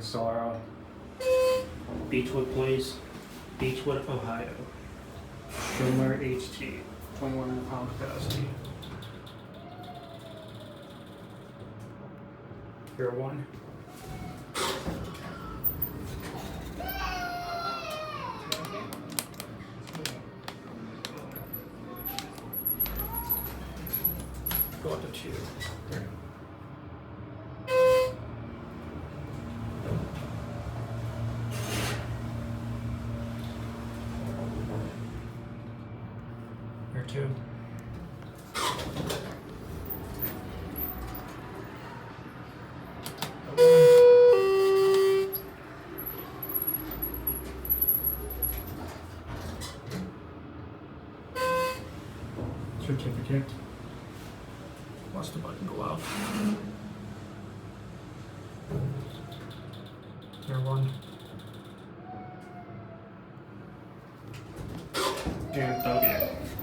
Zara. Beachwood Place, Beachwood, Ohio. Schindler HT, 21.5 capacity. Here one. Go up to 2. Here. Here 2. Certificate. Watch the button go out. Here one. And W.